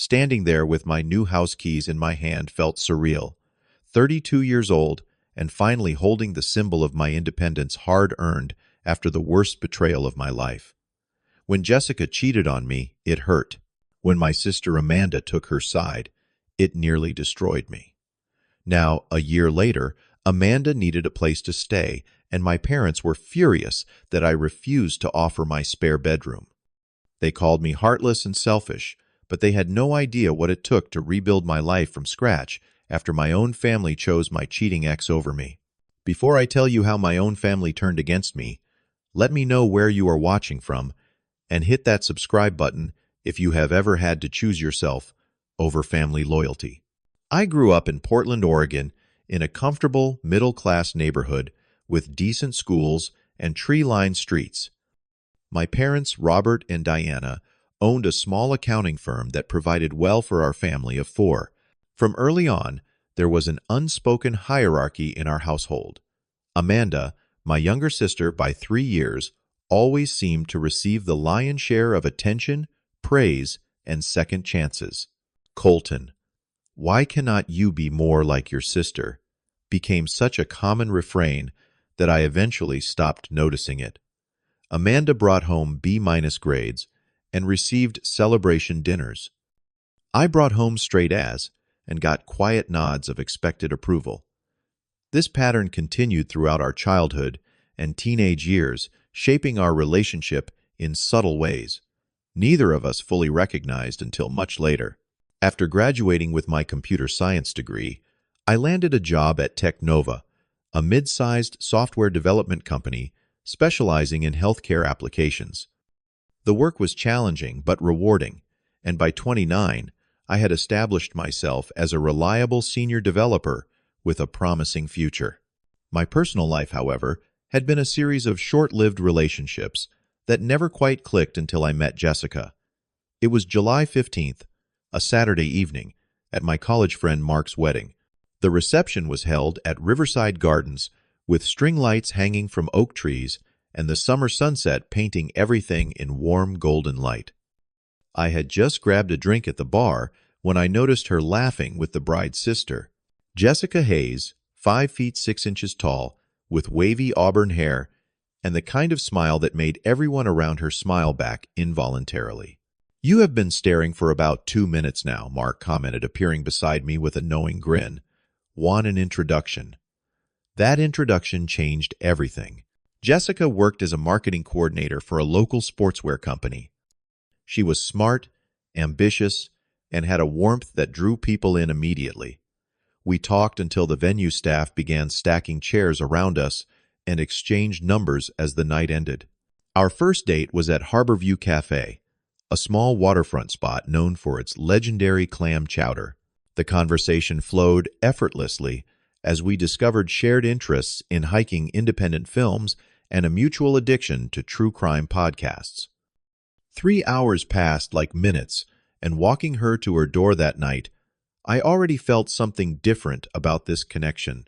Standing there with my new house keys in my hand felt surreal. 32 years old, and finally holding the symbol of my independence hard-earned after the worst betrayal of my life. When Jessica cheated on me, it hurt. When my sister Amanda took her side, it nearly destroyed me. Now, a year later, Amanda needed a place to stay, and my parents were furious that I refused to offer my spare bedroom. They called me heartless and selfish, but they had no idea what it took to rebuild my life from scratch after my own family chose my cheating ex over me. Before I tell you how my own family turned against me, let me know where you are watching from, and hit that subscribe button if you have ever had to choose yourself over family loyalty. I grew up in Portland, Oregon, in a comfortable, middle-class neighborhood with decent schools and tree-lined streets. My parents, Robert and Diana, owned a small accounting firm that provided well for our family of four. From early on, there was an unspoken hierarchy in our household. Amanda, my younger sister by 3 years, always seemed to receive the lion's share of attention, praise, and second chances. Colton, "Why cannot you be more like your sister?" became such a common refrain that I eventually stopped noticing it. Amanda brought home B- grades and received celebration dinners. I brought home straight A's and got quiet nods of expected approval. This pattern continued throughout our childhood and teenage years, shaping our relationship in subtle ways. Neither of us fully recognized until much later. After graduating with my computer science degree, I landed a job at Technova, a mid-sized software development company specializing in healthcare applications. The work was challenging but rewarding, and by 29, I had established myself as a reliable senior developer with a promising future. My personal life, however, had been a series of short-lived relationships that never quite clicked until I met Jessica. It was July 15th, a Saturday evening, at my college friend Mark's wedding. The reception was held at Riverside Gardens, with string lights hanging from oak trees and the summer sunset painting everything in warm golden light. I had just grabbed a drink at the bar when I noticed her laughing with the bride's sister. Jessica Hayes, 5 feet 6 inches tall, with wavy auburn hair, and the kind of smile that made everyone around her smile back involuntarily. "You have been staring for about 2 minutes now," Mark commented, appearing beside me with a knowing grin. "Want an introduction?" That introduction changed everything. Jessica worked as a marketing coordinator for a local sportswear company. She was smart, ambitious, and had a warmth that drew people in immediately. We talked until the venue staff began stacking chairs around us and exchanged numbers as the night ended. Our first date was at Harborview Cafe, a small waterfront spot known for its legendary clam chowder. The conversation flowed effortlessly as we discovered shared interests in hiking, independent films, and a mutual addiction to true crime podcasts. 3 hours passed like minutes, and walking her to her door that night, I already felt something different about this connection.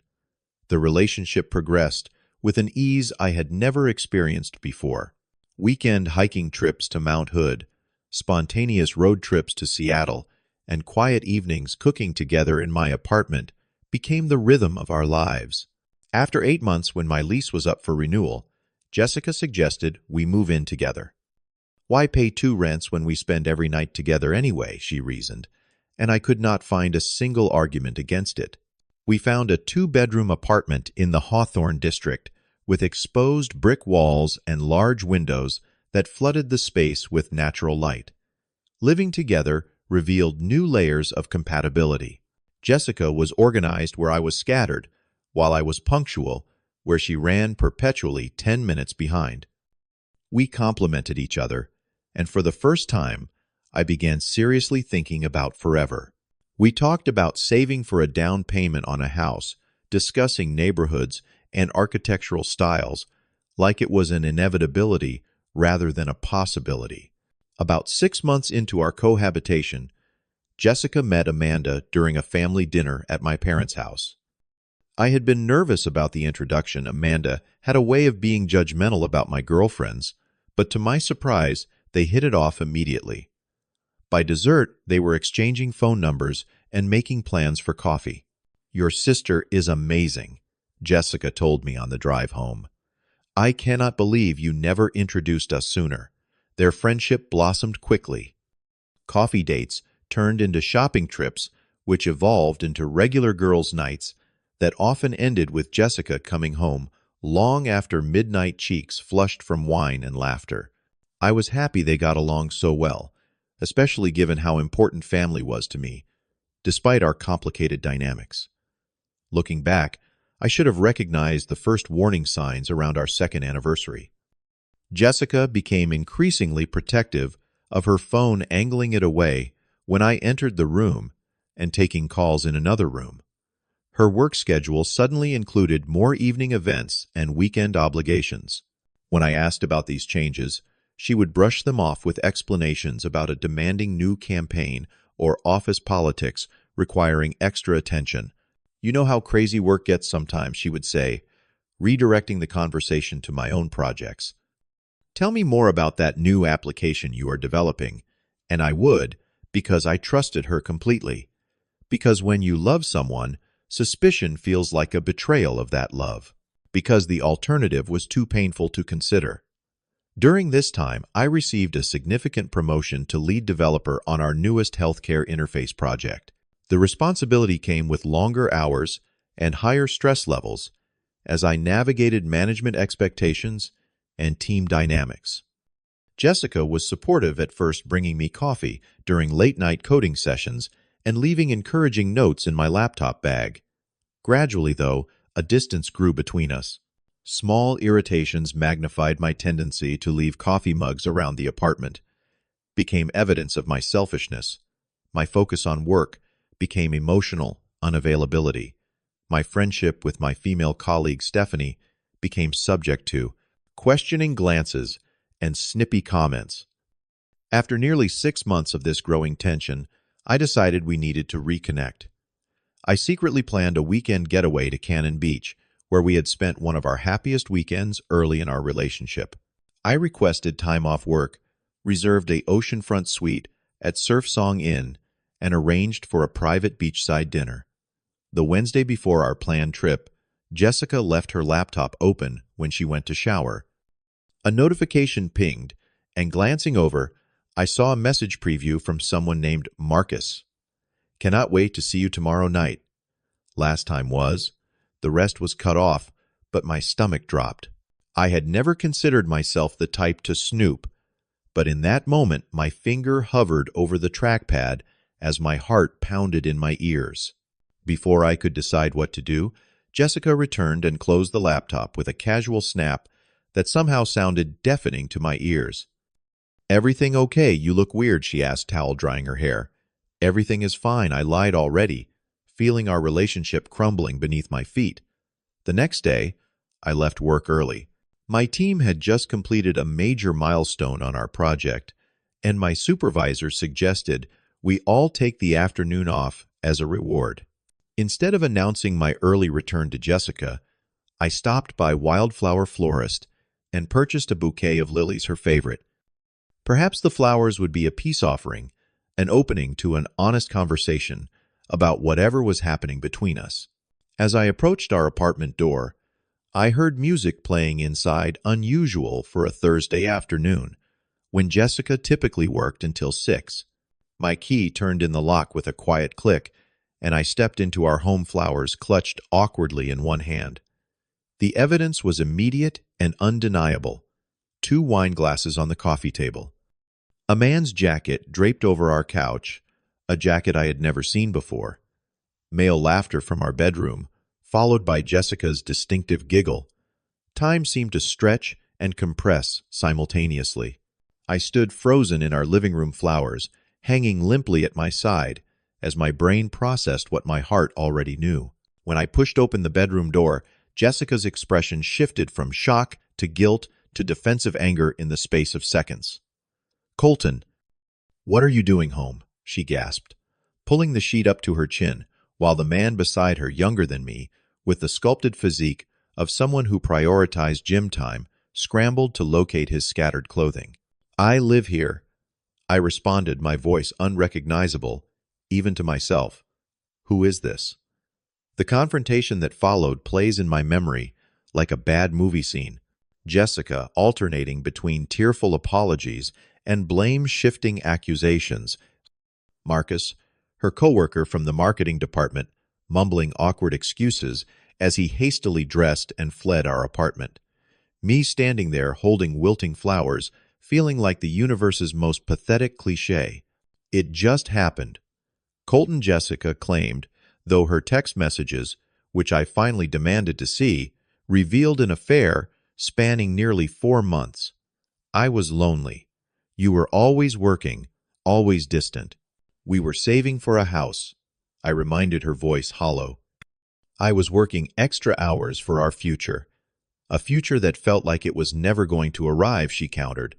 The relationship progressed with an ease I had never experienced before. Weekend hiking trips to Mount Hood, spontaneous road trips to Seattle, and quiet evenings cooking together in my apartment became the rhythm of our lives. After 8 months, when my lease was up for renewal, Jessica suggested we move in together. "Why pay 2 rents when we spend every night together anyway?" she reasoned, and I could not find a single argument against it. We found a 2-bedroom apartment in the Hawthorne district with exposed brick walls and large windows that flooded the space with natural light. Living together revealed new layers of compatibility. Jessica was organized where I was scattered, while I was punctual where she ran perpetually 10 minutes behind. We complemented each other, and for the first time, I began seriously thinking about forever. We talked about saving for a down payment on a house, discussing neighborhoods and architectural styles like it was an inevitability rather than a possibility. About 6 months into our cohabitation, Jessica met Amanda during a family dinner at my parents' house. I had been nervous about the introduction. Amanda had a way of being judgmental about my girlfriends, but to my surprise, they hit it off immediately. By dessert, they were exchanging phone numbers and making plans for coffee. "Your sister is amazing," Jessica told me on the drive home. "I cannot believe you never introduced us sooner." Their friendship blossomed quickly. Coffee dates turned into shopping trips, which evolved into regular girls' nights that often ended with Jessica coming home long after midnight cheeks flushed from wine and laughter. I was happy they got along so well, especially given how important family was to me, despite our complicated dynamics. Looking back, I should have recognized the first warning signs around our second anniversary. Jessica became increasingly protective of her phone, angling it away when I entered the room and taking calls in another room. Her work schedule suddenly included more evening events and weekend obligations. When I asked about these changes, she would brush them off with explanations about a demanding new campaign or office politics requiring extra attention. "You know how crazy work gets sometimes," she would say, redirecting the conversation to my own projects. "Tell me more about that new application you are developing." And I would, because I trusted her completely. Because when you love someone, suspicion feels like a betrayal of that love. Because the alternative was too painful to consider. During this time, I received a significant promotion to lead developer on our newest healthcare interface project. The responsibility came with longer hours and higher stress levels as I navigated management expectations and team dynamics. Jessica was supportive at first, bringing me coffee during late-night coding sessions and leaving encouraging notes in my laptop bag. Gradually, though, a distance grew between us. Small irritations magnified my tendency to leave coffee mugs around the apartment, became evidence of my selfishness. My focus on work became emotional unavailability. My friendship with my female colleague Stephanie became subject to questioning glances and snippy comments. After nearly 6 months of this growing tension, I decided we needed to reconnect. I secretly planned a weekend getaway to Cannon Beach, where we had spent one of our happiest weekends early in our relationship. I requested time off work, reserved a oceanfront suite at Surf Song Inn, and arranged for a private beachside dinner. The Wednesday before our planned trip, Jessica left her laptop open when she went to shower. A notification pinged, and glancing over, I saw a message preview from someone named Marcus. "Cannot wait to see you tomorrow night." Last time was. The rest was cut off, but my stomach dropped. I had never considered myself the type to snoop, but in that moment my finger hovered over the trackpad as my heart pounded in my ears. Before I could decide what to do, Jessica returned and closed the laptop with a casual snap that somehow sounded deafening to my ears. "Everything okay? You look weird," she asked, towel drying her hair. "Everything is fine," I lied, already, feeling our relationship crumbling beneath my feet. The next day, I left work early. My team had just completed a major milestone on our project, and my supervisor suggested we all take the afternoon off as a reward. Instead of announcing my early return to Jessica, I stopped by Wildflower Florist and purchased a bouquet of lilies, her favorite. Perhaps the flowers would be a peace offering, an opening to an honest conversation about whatever was happening between us. As I approached our apartment door, I heard music playing inside, unusual for a Thursday afternoon, when Jessica typically worked until 6. My key turned in the lock with a quiet click, and I stepped into our home flowers clutched awkwardly in one hand. The evidence was immediate and undeniable. 2 wine glasses on the coffee table. A man's jacket draped over our couch, a jacket I had never seen before. Male laughter from our bedroom, followed by Jessica's distinctive giggle. Time seemed to stretch and compress simultaneously. I stood frozen in our living room flowers, hanging limply at my side, as my brain processed what my heart already knew. When I pushed open the bedroom door, Jessica's expression shifted from shock to guilt to defensive anger in the space of seconds. "Colton, what are you doing home?" she gasped, pulling the sheet up to her chin, while the man beside her, younger than me, with the sculpted physique of someone who prioritized gym time, scrambled to locate his scattered clothing. "I live here. I responded, my voice unrecognizable, even to myself. Who is this? The confrontation that followed plays in my memory like a bad movie scene. Jessica alternating between tearful apologies and blame-shifting accusations. Marcus, her coworker from the marketing department, mumbling awkward excuses as he hastily dressed and fled our apartment. Me standing there holding wilting flowers, feeling like the universe's most pathetic cliché. It just happened. Colton Jessica claimed, though her text messages, which I finally demanded to see, revealed an affair spanning nearly 4 months. I was lonely. You were always working, always distant. We were saving for a house. I reminded, her voice hollow. I was working extra hours for our future. A future that felt like it was never going to arrive, she countered.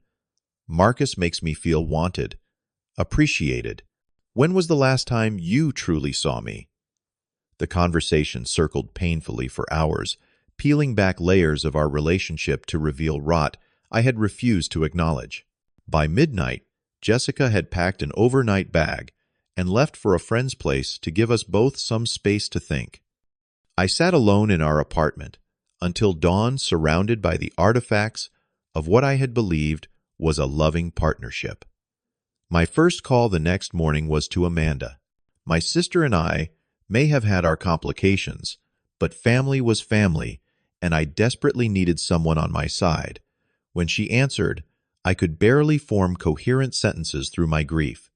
Marcus makes me feel wanted, appreciated. When was the last time you truly saw me? The conversation circled painfully for hours, peeling back layers of our relationship to reveal rot I had refused to acknowledge. By midnight, Jessica had packed an overnight bag and left for a friend's place to give us both some space to think. I sat alone in our apartment until dawn, surrounded by the artifacts of what I had believed was a loving partnership. My first call the next morning was to Amanda. My sister and I may have had our complications, but family was family, and I desperately needed someone on my side. When she answered, I could barely form coherent sentences through my grief.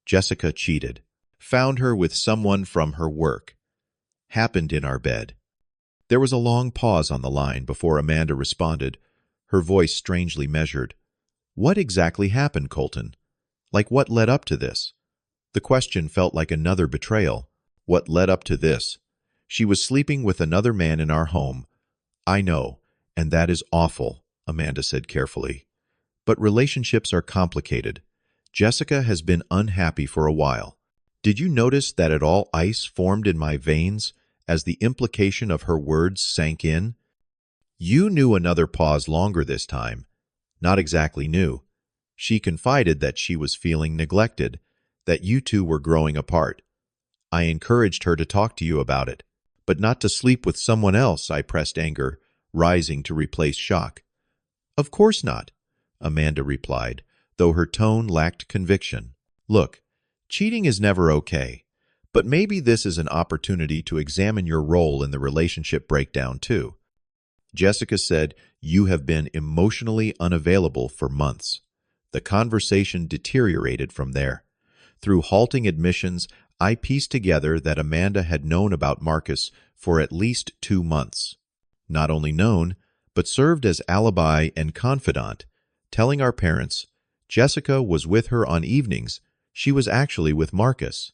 Jessica cheated. Found her with someone from her work. Happened in our bed. There was a long pause on the line before Amanda responded, her voice strangely measured. What exactly happened, Colton? Like, what led up to this? The question felt like another betrayal. What led up to this? She was sleeping with another man in our home. I know, and that is awful, Amanda said carefully. But relationships are complicated. Jessica has been unhappy for a while. Did you notice that it all ice formed in my veins as the implication of her words sank in? You knew another pause longer this time. Not exactly new. She confided that she was feeling neglected, that you two were growing apart. I encouraged her to talk to you about it, but not to sleep with someone else, I pressed, anger rising to replace shock. Of course not, Amanda replied, though her tone lacked conviction. Look, cheating is never okay, but maybe this is an opportunity to examine your role in the relationship breakdown too. Jessica said, you have been emotionally unavailable for months. The conversation deteriorated from there. Through halting admissions, I pieced together that Amanda had known about Marcus for at least 2 months. Not only known, but served as alibi and confidant, telling our parents Jessica was with her on evenings. She was actually with Marcus.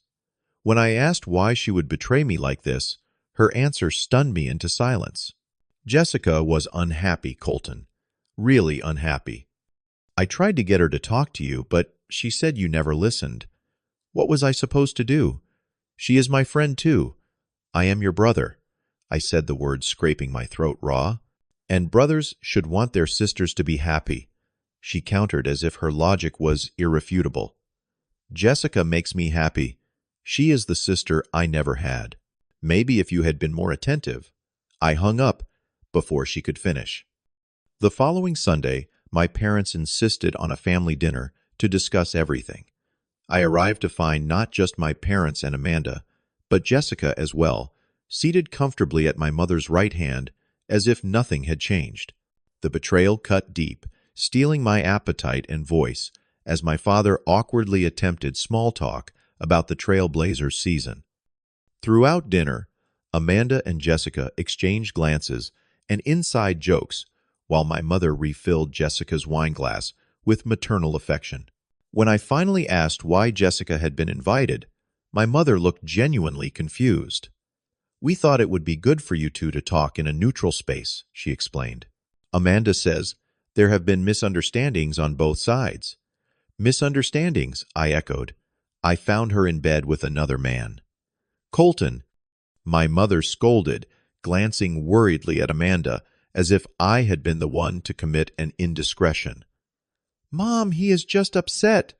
When I asked why she would betray me like this, her answer stunned me into silence. Jessica was unhappy, Colton. Really unhappy. I tried to get her to talk to you, but she said you never listened. What was I supposed to do? She is my friend too. I am your brother. I said the words scraping my throat raw. And brothers should want their sisters to be happy. She countered as if her logic was irrefutable. Jessica makes me happy. She is the sister I never had. Maybe if you had been more attentive. I hung up before she could finish. The following Sunday, my parents insisted on a family dinner to discuss everything. I arrived to find not just my parents and Amanda, but Jessica as well, seated comfortably at my mother's right hand, as if nothing had changed. The betrayal cut deep, stealing my appetite and voice, as my father awkwardly attempted small talk about the Trailblazers season. Throughout dinner, Amanda and Jessica exchanged glances and inside jokes, while my mother refilled Jessica's wineglass with maternal affection. When I finally asked why Jessica had been invited, my mother looked genuinely confused. We thought it would be good for you two to talk in a neutral space, she explained. Amanda says, there have been misunderstandings on both sides. Misunderstandings, I echoed. I found her in bed with another man. Colton, my mother scolded, glancing worriedly at Amanda, as if I had been the one to commit an indiscretion. Mom, he is just upset.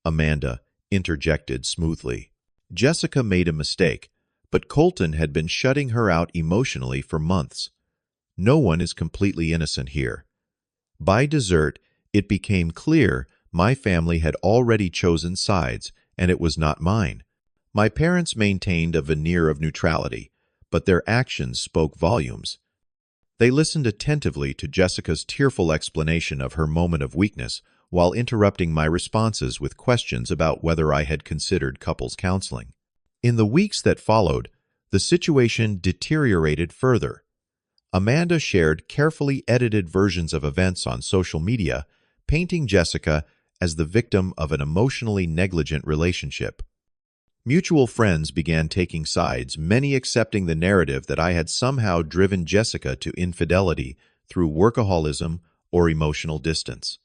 Amanda interjected smoothly. Jessica made a mistake, but Colton had been shutting her out emotionally for months. No one is completely innocent here. By dessert, it became clear my family had already chosen sides, and it was not mine. My parents maintained a veneer of neutrality, but their actions spoke volumes. They listened attentively to Jessica's tearful explanation of her moment of weakness while interrupting my responses with questions about whether I had considered couples counseling. In the weeks that followed, the situation deteriorated further. Amanda shared carefully edited versions of events on social media, painting Jessica as the victim of an emotionally negligent relationship. Mutual friends began taking sides, many accepting the narrative that I had somehow driven Jessica to infidelity through workaholism or emotional distance.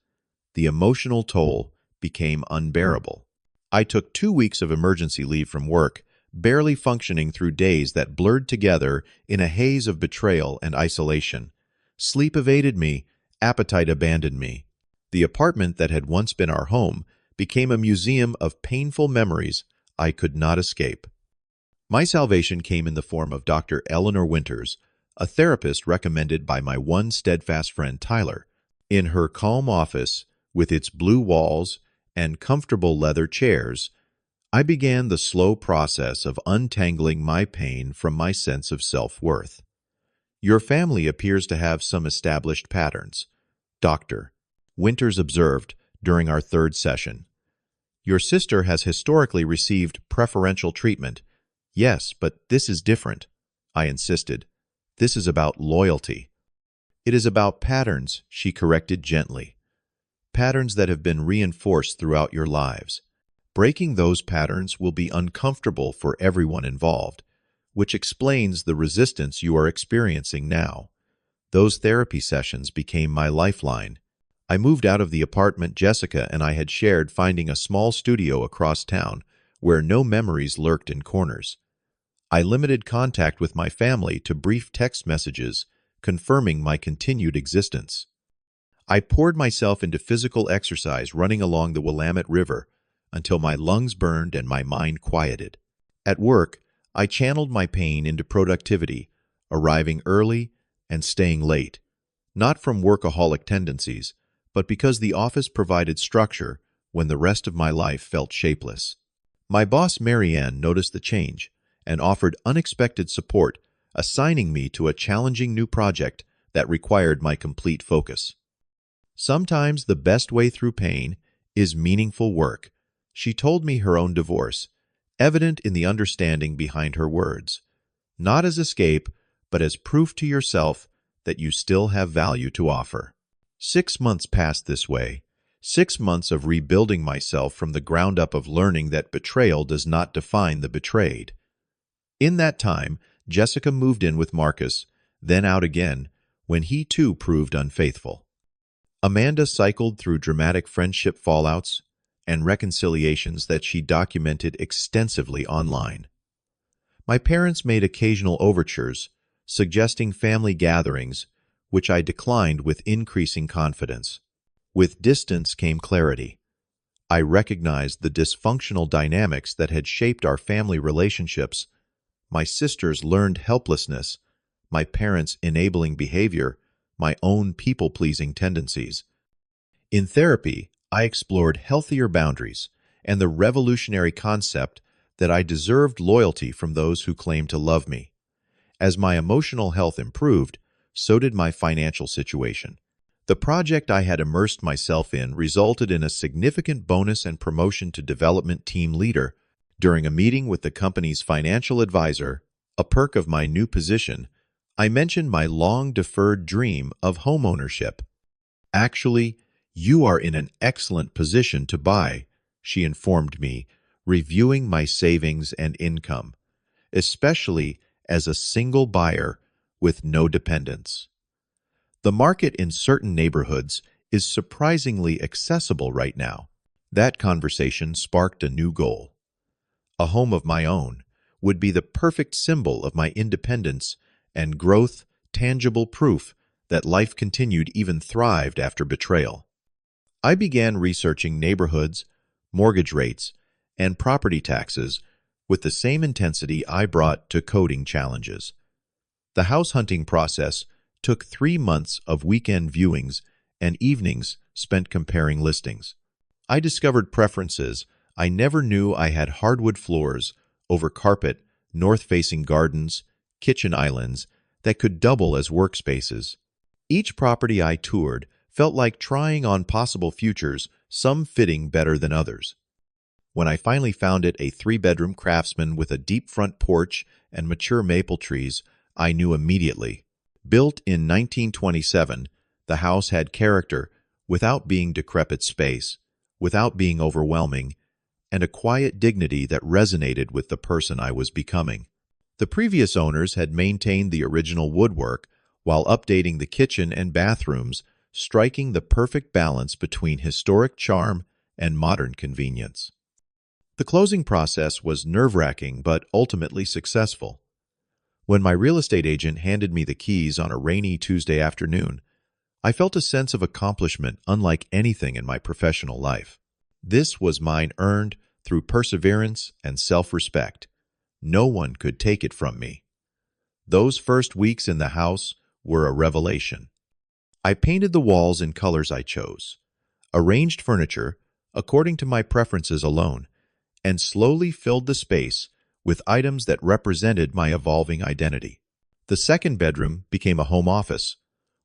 The emotional toll became unbearable. I took 2 weeks of emergency leave from work, barely functioning through days that blurred together in a haze of betrayal and isolation. Sleep evaded me, appetite abandoned me. The apartment that had once been our home became a museum of painful memories I could not escape. My salvation came in the form of Dr. Eleanor Winters, a therapist recommended by my one steadfast friend Tyler. In her calm office, with its blue walls and comfortable leather chairs, I began the slow process of untangling my pain from my sense of self-worth. Your family appears to have some established patterns, Dr. Winters observed during our third session. Your sister has historically received preferential treatment. Yes, but this is different, I insisted. This is about loyalty. It is about patterns, she corrected gently. Patterns that have been reinforced throughout your lives. Breaking those patterns will be uncomfortable for everyone involved, which explains the resistance you are experiencing now. Those therapy sessions became my lifeline. I moved out of the apartment Jessica and I had shared, finding a small studio across town where no memories lurked in corners. I limited contact with my family to brief text messages confirming my continued existence. I poured myself into physical exercise, running along the Willamette River until my lungs burned and my mind quieted. At work, I channeled my pain into productivity, arriving early and staying late, not from workaholic tendencies, but because the office provided structure when the rest of my life felt shapeless. My boss Marianne noticed the change and offered unexpected support, assigning me to a challenging new project that required my complete focus. Sometimes the best way through pain is meaningful work, she told me her own divorce, evident in the understanding behind her words. Not as escape, but as proof to yourself that you still have value to offer. 6 months passed this way, 6 months of rebuilding myself from the ground up, of learning that betrayal does not define the betrayed. In that time, Jessica moved in with Marcus, then out again, when he too proved unfaithful. Amanda cycled through dramatic friendship fallouts and reconciliations that she documented extensively online. My parents made occasional overtures, suggesting family gatherings, which I declined with increasing confidence. With distance came clarity. I recognized the dysfunctional dynamics that had shaped our family relationships, my sister's learned helplessness, my parents' enabling behavior, my own people-pleasing tendencies. In therapy, I explored healthier boundaries and the revolutionary concept that I deserved loyalty from those who claimed to love me. As my emotional health improved, so did my financial situation. The project I had immersed myself in resulted in a significant bonus and promotion to development team leader. During a meeting with the company's financial advisor, a perk of my new position, I mentioned my long-deferred dream of homeownership. Actually, you are in an excellent position to buy, she informed me, reviewing my savings and income, especially as a single buyer with no dependents. The market in certain neighborhoods is surprisingly accessible right now. That conversation sparked a new goal. A home of my own would be the perfect symbol of my independence and growth, tangible proof that life continued, even thrived after betrayal. I began researching neighborhoods, mortgage rates, and property taxes with the same intensity I brought to coding challenges. The house hunting process took 3 months of weekend viewings and evenings spent comparing listings. I discovered preferences I never knew I had: hardwood floors over carpet, north-facing gardens, kitchen islands that could double as workspaces. Each property I toured felt like trying on possible futures, some fitting better than others. When I finally found it, a three-bedroom craftsman with a deep front porch and mature maple trees, I knew immediately. Built in 1927, the house had character without being decrepit space, without being overwhelming, and a quiet dignity that resonated with the person I was becoming. The previous owners had maintained the original woodwork while updating the kitchen and bathrooms, striking the perfect balance between historic charm and modern convenience. The closing process was nerve-wracking but ultimately successful. When my real estate agent handed me the keys on a rainy Tuesday afternoon, I felt a sense of accomplishment unlike anything in my professional life. This was mine, earned through perseverance and self-respect. No one could take it from me. Those first weeks in the house were a revelation. I painted the walls in colors I chose, arranged furniture according to my preferences alone, and slowly filled the space with items that represented my evolving identity. The second bedroom became a home office,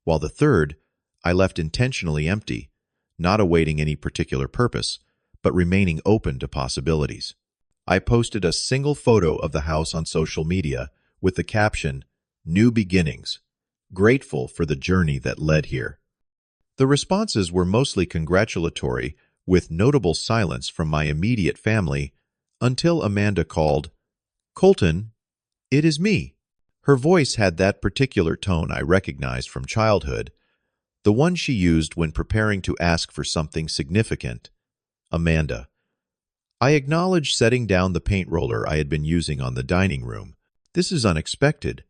while the third I left intentionally empty, not awaiting any particular purpose, but remaining open to possibilities. I posted a single photo of the house on social media with the caption, "New Beginnings, grateful for the journey that led here." The responses were mostly congratulatory, with notable silence from my immediate family, until Amanda called, "Colton, it is me." Her voice had that particular tone I recognized from childhood, the one she used when preparing to ask for something significant. "Amanda." I acknowledged, setting down the paint roller I had been using on the dining room. "This is unexpected."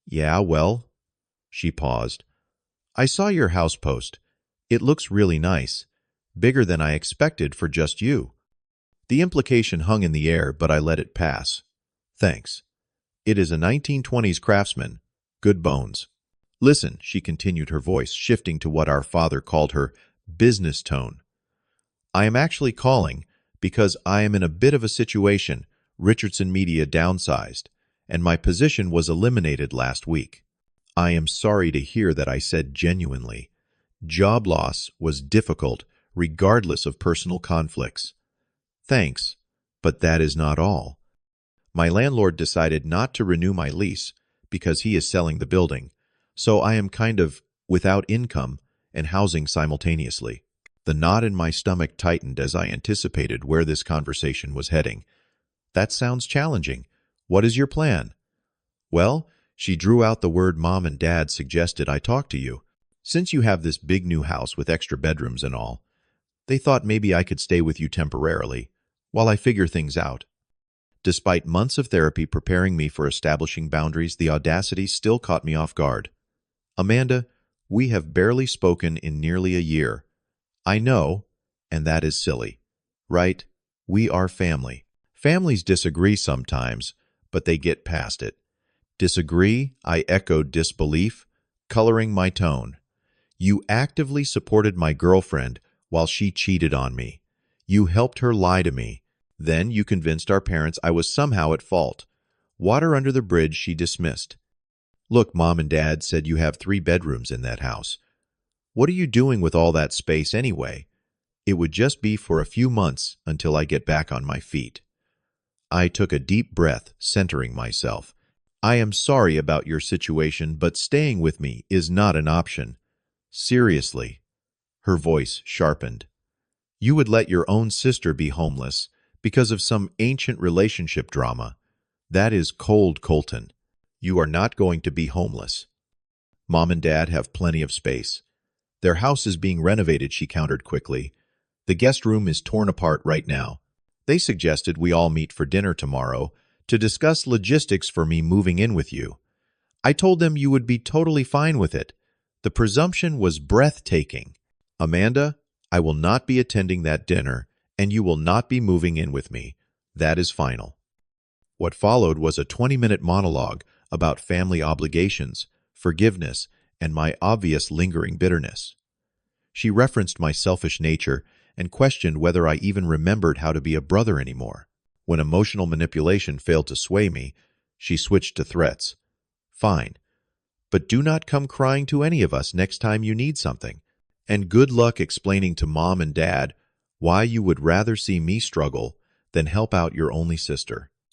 "Yeah, well." She paused. "I saw your house post. It looks really nice. Bigger than I expected for just you." The implication hung in the air, but I let it pass. "Thanks. It is a 1920s craftsman. Good bones." "Listen," she continued, her voice shifting to what our father called her business tone. "I am actually calling because I am in a bit of a situation. Richardson Media downsized, and my position was eliminated last week." "I am sorry to hear that," I said genuinely. Job loss was difficult, regardless of personal conflicts. "Thanks, but that is not all. My landlord decided not to renew my lease because he is selling the building, so I am kind of without income and housing simultaneously." The knot in my stomach tightened as I anticipated where this conversation was heading. "That sounds challenging. What is your plan?" "Well," she drew out the word Mom and Dad suggested I talk to you. "Since you have this big new house with extra bedrooms and all, they thought maybe I could stay with you temporarily while I figure things out." Despite months of therapy preparing me for establishing boundaries, the audacity still caught me off guard. "Amanda, we have barely spoken in nearly a year." "I know, and that is silly. Right? We are family." "Families disagree sometimes, but they get past it." "Disagree?" I echoed, disbelief coloring my tone. "You actively supported my girlfriend while she cheated on me. You helped her lie to me. Then you convinced our parents I was somehow at fault." Water under the bridge, she dismissed. "Look, Mom and Dad said you have 3 bedrooms in that house. What are you doing with all that space anyway? It would just be for a few months until I get back on my feet." I took a deep breath, centering myself. "I am sorry about your situation, but staying with me is not an option. Seriously." Her voice sharpened. "You would let your own sister be homeless because of some ancient relationship drama. That is cold, Colton. You are not going to be homeless. Mom and Dad have plenty of space. Their house is being renovated," she countered quickly. "The guest room is torn apart right now. They suggested we all meet for dinner tomorrow to discuss logistics for me moving in with you. I told them you would be totally fine with it." The presumption was breathtaking. "Amanda, I will not be attending that dinner, and you will not be moving in with me. That is final." What followed was a 20-minute monologue about family obligations, forgiveness, and my obvious lingering bitterness. She referenced my selfish nature and questioned whether I even remembered how to be a brother anymore. When emotional manipulation failed to sway me, she switched to threats. "Fine, but do not come crying to any of us next time you need something. And good luck explaining to Mom and Dad why you would rather see me struggle than help out your only sister."